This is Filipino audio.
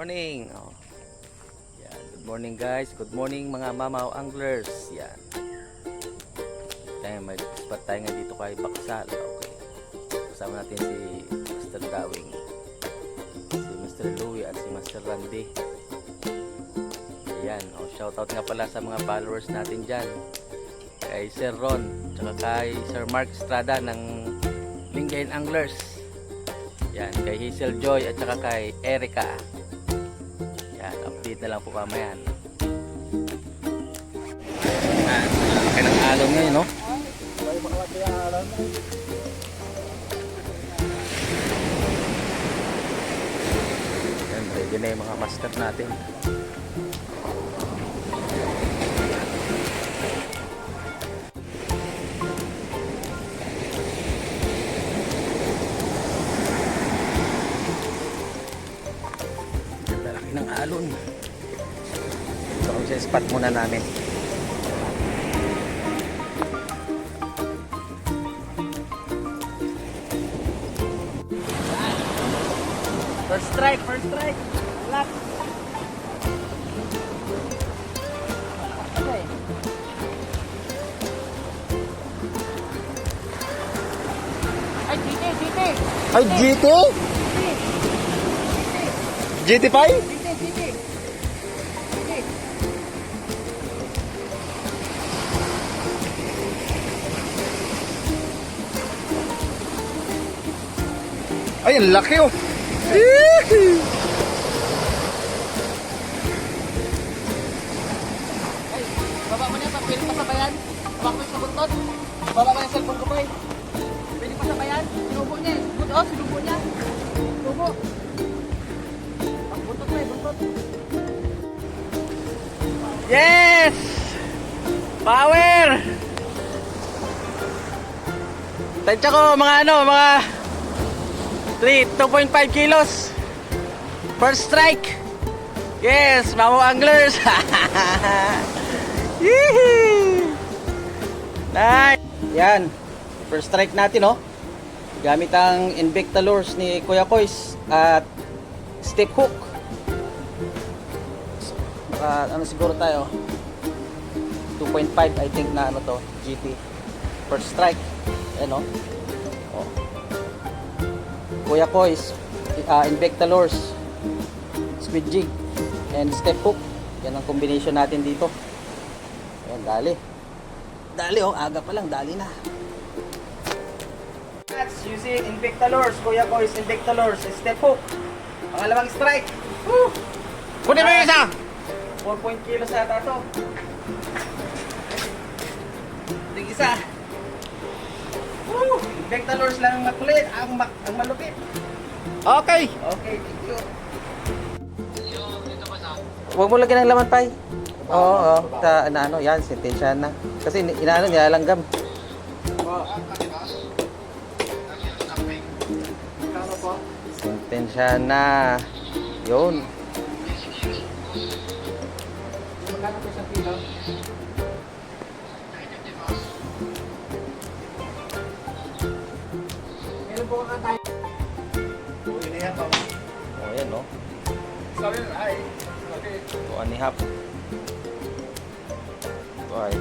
morning. Yan. Good morning guys. Good morning mga mamaw anglers. Yan. May spot tayo nga dito kay Baksal. Okay. Kasama natin si Mr. Dawing, si Mr. Louie at si Mr. Randy. Ayan. Shoutout nga pala sa mga followers natin dyan. Kay Sir Ron, tsaka kay Sir Mark Estrada ng Lingayen Anglers. Yan, kay Hazel Joy at saka kay Erica. Yan, update na lang po kamayan. Yan, laki ng alon ngayon, no? Yan, ready na yung mga master natin. Ng alon. So kung sa spot muna namin. First strike, first strike. Lock. Okay. Ay, GT, GT. Ay, GT? GT5? Ay, ang laki oh. Ay, baba mo niya, pwede pa sabayan. Baba mo sa buntot. Baba mo yung cellphone ko pa eh. Pwede pa sabayan. Sinubo niya eh. Sinubo niya. Sinubo. Buntot pa eh, buntot. Yes! Power! Tansya ko mga mga 2.5 kilos. First strike. Yes, mamaw anglers. Nice. Yan. First strike natin, oh. Gamit ang Invicta lures ni Kuya Kois at stick hook. Ano siguro tayo? 2.5 I think na ano to, GT. First strike. Ayan, oh. Kuya Kois, Invicta lures, squid jig, and step hook. Yan ang combination natin dito. Ayan, dali. Dali oh, aga pa lang, dali na. That's using Invicta lures, Kuya Kois, Invicta lures, step hook. Pangalawang strike. Woo! Kunin mo yung isa! 4 kilos yata ito. Tig isa. Woo! Invicta lures lang ang makulit, ang malupit. Okay. Okay, thank you. Huwag mo lagyan ng laman, Pai. Oo, ano, yan, sentensya na. Kasi inaano, nilalanggam. Sentensya na. Yun. Magkano po sa kilo? Meron po ka tayo. Oh, yan, no? Sabi na, ay. Okay. 2.5. Ito ay.